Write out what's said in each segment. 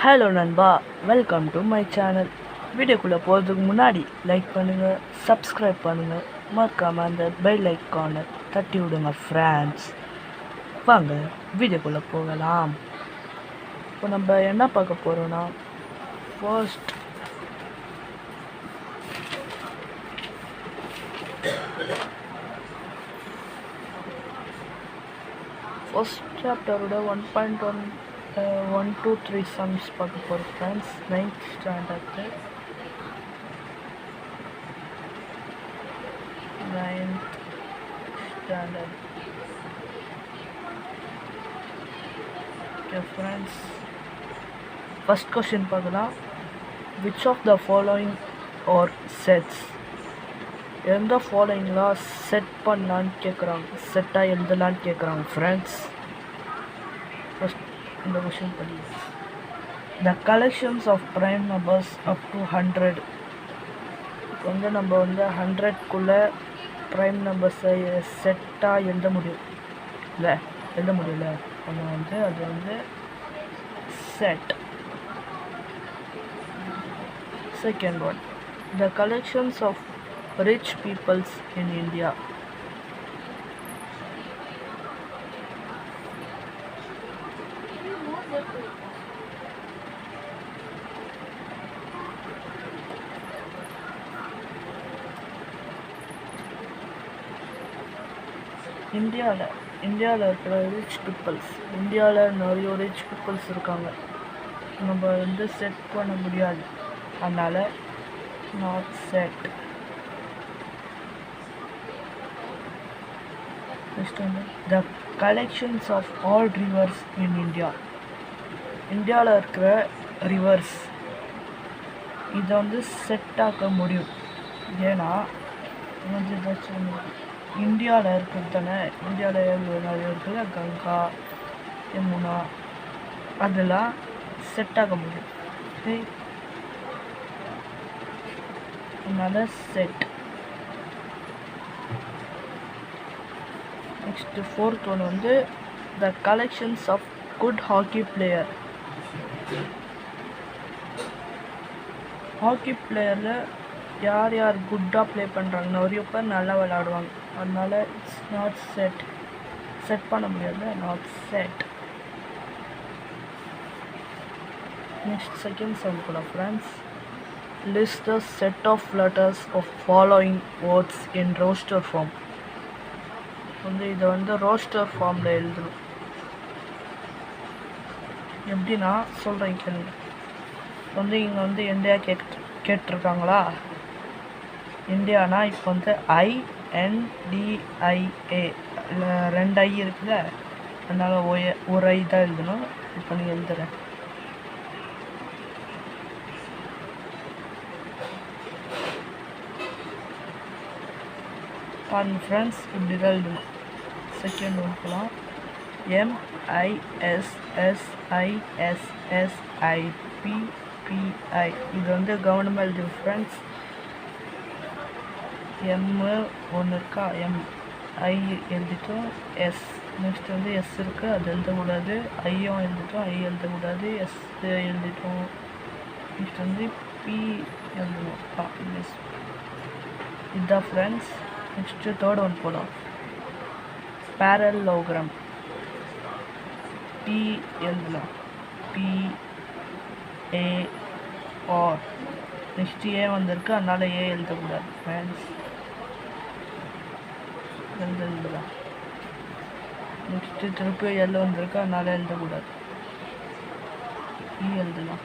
Hello நண்பா, welcome to my channel. வீடியோக்குள்ளே போகிறதுக்கு முன்னாடி லைக் பண்ணுங்கள், சப்ஸ்கிரைப் பண்ணுங்கள், மறக்காமல் அந்த பெல் ஐக்கானை தட்டி விடுங்க ஃப்ரெண்ட்ஸ். வாங்க வீடியோக்குள்ளே போகலாம். இப்போ நம்ம என்ன பார்க்க போகிறோன்னா, ஃபர்ஸ்ட் சாப்டரோட 1.1 1 2 3 சம்ஸ் பார்க்க போகிறோம் friends. 9th standard 9th standard. Okay friends, first question பார்க்கலாம். Which of the following are sets? எந்த ஃபாலோயிங்லாம் செட் பண்ணலான்னு கேட்குறாங்க, செட்டாக எழுதலான்னு கேட்குறாங்க ஃப்ரெண்ட்ஸ். ஃபர்ஸ்ட் இந்த கொஷின் படி, the collections of prime numbers up to 100. இப்போ நம்ம 100க்குள்ளே ப்ரைம் நம்பர்ஸை செட்டாக எழுத முடியும் இல்லை, எழுத முடியல. நம்ம அது set. Second one, the collections of rich peoples in India. இந்தியாவில் இருக்கிற ரிச் பீப்புள்ஸ், இந்தியாவில் நிறைய ரிச் பீப்புள்ஸ் இருக்காங்க. நம்ம செட் பண்ண முடியாது, அதனால் not set. The collections of all rivers in India. இந்தியாவில் இருக்கிற ரிவர்ஸ் இதை செட் ஆக்க முடியும். ஏன்னா இந்தியாவில் இருக்கிறது தானே, இந்தியாவில் நிறைய இருக்குல்ல, கங்கா, யமுனா, அதெல்லாம் செட் ஆக முடியும். அதனால் set. Next fourth one the collections of good hockey player. Hockey பிளேயரில் யார் யார் குட்டாக ப்ளே பண்ணுறாங்க, நிறைய பேர் நல்லா விளையாடுவாங்க. அதனால் இட்ஸ் நாட் செட், செட் பண்ண முடியாது, not set. Next second sum கூட friends, list the set of letters of following words in roster form. இதை ரோஸ்டர் ஃபார்மில் எழுதணும். எப்படின்னா சொல்கிறேன் கேளுங்க. இங்கே இந்தியா கேட்டிருக்காங்களா, இந்தியானா இப்போ INDIA ரெண்டு ஐ இருக்குல்ல, அதனால் ஒரு ஐ தான் எழுதணும். இப்போ நீங்கள் எழுதுறேன். பாருங்க ஃப்ரெண்ட்ஸ், இப்படி தான் எழுதணும். செகண்ட் ஒன் போகலாம். MISSISSIPPI. இது கவனமாக எழுது ஃப்ரெண்ட்ஸ். எம் ஒன்று இருக்கா, MI எழுதிட்டோம். எஸ் நெக்ஸ்ட் எஸ் இருக்குது, அது எழுதக்கூடாது. ஐயும் எழுதிட்டோம், ஐ எழுதக்கூடாது. எஸ் எழுதிட்டோம். நெக்ஸ்ட் பி எழுதணும். எஸ். இதுதான் ஃப்ரெண்ட்ஸ். நெக்ஸ்ட்டு தேர்ட் ஒன் போகலாம். பேரலோகிராம். P எழுதலாம், PAR. நெக்ஸ்ட் ஏ வந்திருக்கு, அதனால் ஏ எழுதக்கூடாது ஃப்ரெண்ட்ஸ், எழுதலாம். நெக்ஸ்ட்டு திருப்பி எல் வந்திருக்கு, அதனால் எழுதக்கூடாது, இ எழுதலாம்.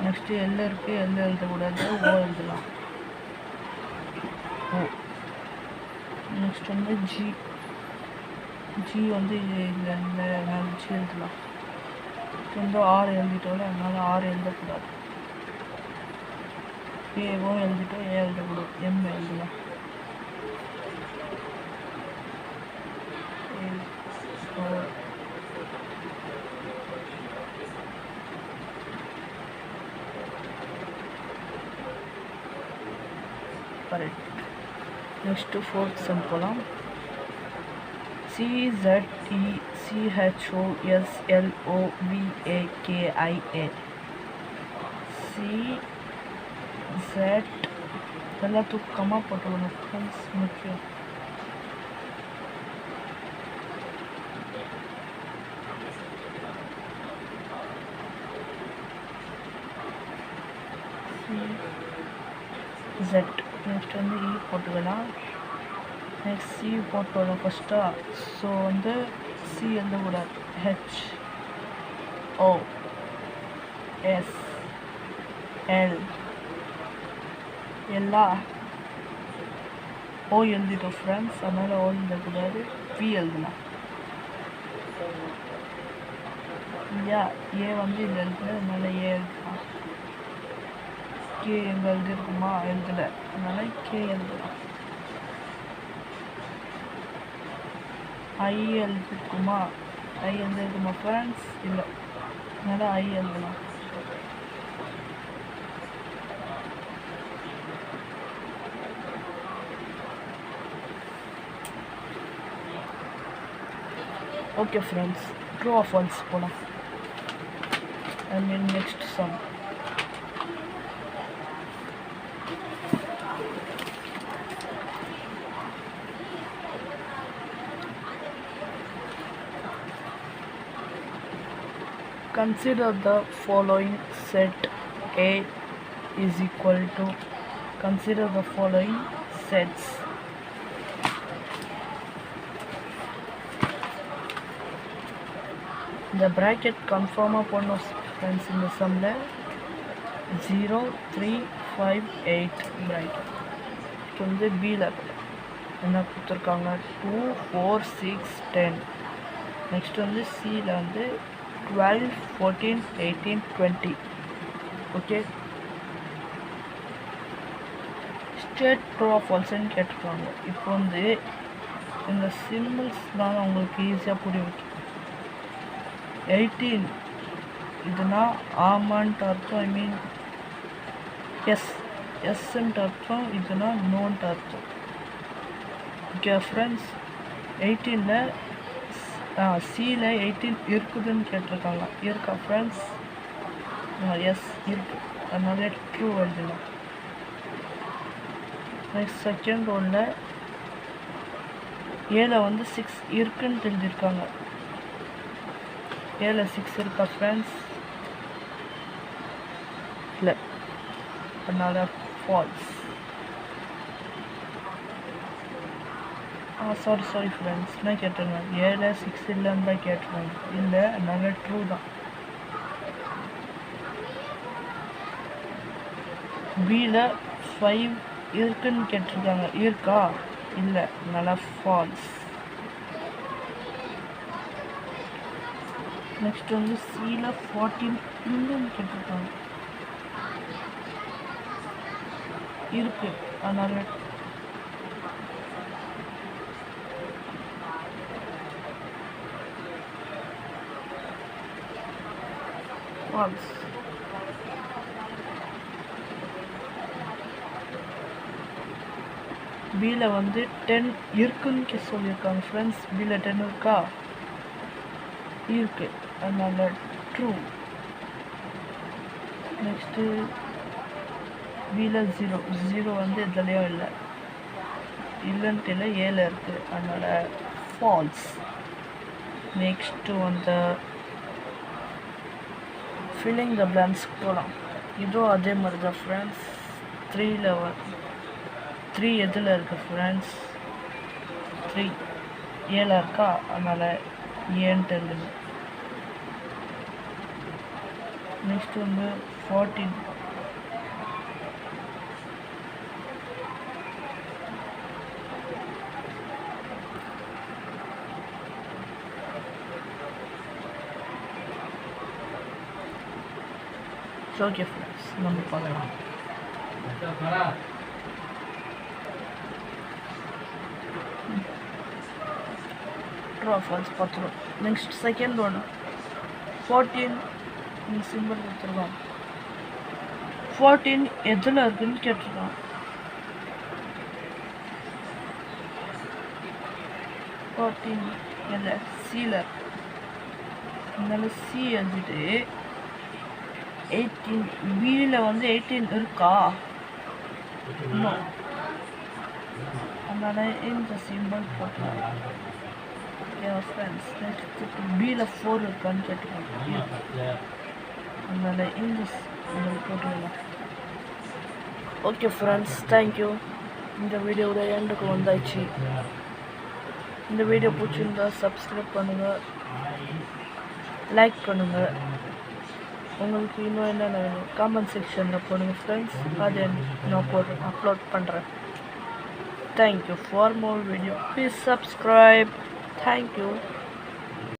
நெக்ஸ்ட்டு எல் இருக்குது, எல் எழுதக்கூடாது, ஓ எழுதலாம், ஓ. Next G. ஜி இல்லை, ஜி எழுதலாம். ஆறு எழுதிட்டோம், அதனால் ஆறு எழுதக்கூடாது. ஏவும் எழுதிட்டோம், ஏ எழுதக்கூடாது, எம் எழுதலாம். கரெக்ட். நெக்ஸ்ட்டு ஃபோர்த் சம் போகலாம். CZECHOSLOVAKIA. CZ இதெல்லாம் தூக்கமாக போட்டுக்கணும் ஃப்ரெண்ட்ஸ், முக்கியம். Z நெக்ஸ்ட் வந்து இ போட்டுக்கலாம். நெக்ஸ்ட் சி போட்டுக்கலாம் ஃபஸ்ட்டா. ஸோ வந்து சி எழுதக்கூடாது, HOSL எல்லா ஓ எழுதிட்டோம் ஃப்ரெண்ட்ஸ், அதனால் ஓ எழுதக்கூடாது, பி எழுதலாம். இல்லையா, ஏ வந்து இதில் எழுதுல, அதனால் ஏ எழுதலாம். கே எங்கே எழுதிருக்குமா, எழுதலை, அதனால் கே எழுதலாம். ஐ எழுதிருக்குமா, ஐ எழுதிருக்குமா ஃப்ரெண்ட்ஸ், இல்லை, அதனால் ஐ எழுதலாம். Okay friends, true or false போகலாம். Next sum. Consider the following set A is equal to, consider the following sets. இந்த bracket கன்ஃபார்மாக போடணும் ஃப்ரெண்ட்ஸ். இந்த சம்மில் 0, 3, 5, 8 bracket. இது வந்து பியில் என்ன கொடுத்துருக்காங்க, 2, 4, 6, 10. நெக்ஸ்ட் வந்து சியில் வந்து 12, 14, 18, 20. ஓகே, ஸ்டேட் ட்ரூ ஆர் ஃபால்ஸ்ன்னு கேட்டிருக்காங்க. இப்போ வந்து இந்த சிம்பிள்ஸ் தான் உங்களுக்கு ஈஸியாக புரிய வைக்கும். 18 இதுனா ஆமான்ட்டு அர்த்தம், ஐ மீன் எஸ்ன்ட்டு அர்த்தம், இதுனா நோன்ட்டு அர்த்தம். ஓகே ஃப்ரெண்ட்ஸ், 18ல் சியில் 18 இருக்குதுன்னு கேட்டிருக்காங்க. இருக்கா ஃப்ரெண்ட்ஸ்? எஸ் இருக்குது, அதனால ட்ரூ எழுதலாம். நெக்ஸ்ட் செகண்ட் ரோவில் ஏல வந்து 6 இருக்குன்னு எழுதியிருக்காங்க. ஏல 6 இருக்கா ஃப்ரெண்ட்ஸ்? இல்லை, அதனால ஃபால்ஸ். சாரி ஃப்ரெண்ட்ஸ், நான் கேட்டிருந்தேன் ஏல 6 இல்லைன்னு தான் கேட்டிருந்தேன். இல்லை, அதனால ட்ரூ தான். பியில் 5 இருக்குன்னு கேட்டிருக்காங்க. இருக்கா? இல்லை, அதனால ஃபால்ஸ். நெக்ஸ்ட் வந்து சியில் 14 இல்லைன்னு கேட்டிருக்காங்க. இருக்கு, அதனால ஃபால்ஸ். பியில் வந்து 10 இருக்குன்னு சொல்லியிருக்காங்க ஃப்ரெண்ட்ஸ். பியில் 10 இருக்கா? இருக்கு, அதனால ட்ரூ. நெக்ஸ்ட்டு பியில் 0 வந்து எதுலையும் இல்லை, இல்லைன்ட்டு இல்லை, ஏல இருக்குது, அதனால ஃபால்ஸ். நெக்ஸ்ட்டு வந்து ஃபில்லிங் த பிளாங்க்ஸ் போகலாம். இதுவும் அதே மாதிரி தான் ஃப்ரெண்ட்ஸ். 3 எதில் இருக்குது ஃப்ரெண்ட்ஸ்? 3 ஏல இருக்கா, அதனால் ஏன்ட்டு எழுதுங்க. நெக்ஸ்ட் வந்து 14 ஓகே ஃப்ரெண்ட்ஸ், நம்ம பார்க்கலாம். ட்ரூ ஆர் ஃபால்ஸ் பார்த்துருவோம். நெக்ஸ்ட் செகண்ட் ஒன் 14 சிம்பிள் கொடுத்துருக்கோம். 14 எதில் இருக்குன்னு கேட்டிருக்கோம். 14 இல்லை சியில் அதனால சி எழுதிட்டு 18 பியில் வந்து 18 இருக்கா இன்னும் அதனால இந்த சிம்பிள் போட்டுக்கலாம். ஓகே ஃப்ரெண்ட்ஸ், நெக்ஸ்ட் பியில் 4 இருக்கான்னு கேட்டுக்கோங்க. அதனால இந்த சிம்பிள் போட்டுக்கலாம். Okay friends, thank you. இந்த வீடியோட எண்டுக்கு வந்தாச்சு. இந்த வீடியோ பிடிச்சிருந்தா சப்ஸ்கிரைப் பண்ணுங்கள், லைக் பண்ணுங்கள். உங்களுக்கு இன்னும் என்னென்ன வேணும் காமெண்ட் செக்ஷனில் போடுங்க ஃப்ரெண்ட்ஸ், அதை நான் அப்லோட் பண்ணுறேன். Thank you. For more video please subscribe. Thank you.